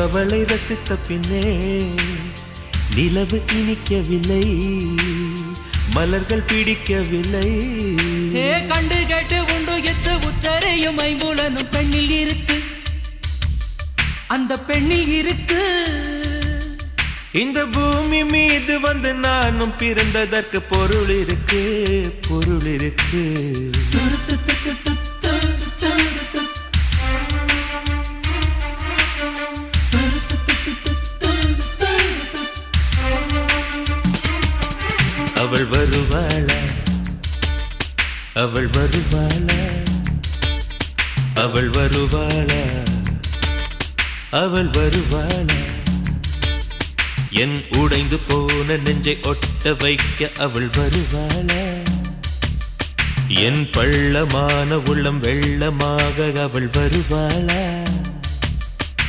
அவளை ரசித்த பின்னே நிலவு இனிக்கவில்லை, மலர்கள் பிடிக்கவில்லை. கண்டு கேட்டு உண்டு எத்து உத்தரையும் ஐம்புலனும் பெண்ணில் இருக்கு, அந்த பெண்ணில் இருக்கு. இந்த பூமி மீது வந்து நானும் பிறந்ததற்கு பொருள் இருக்கு, பொருள் இருக்கு. அவள் வருவாளா, அவள் வருவாளா, அவள் வருவாளா, அவள் வருவாளா. என் உடைந்து போன நெஞ்சை ஒட்ட வைக்க அவள் வருவாளா, என் பள்ளமான உள்ளம் வெள்ளமாக அவள் வருவாளா.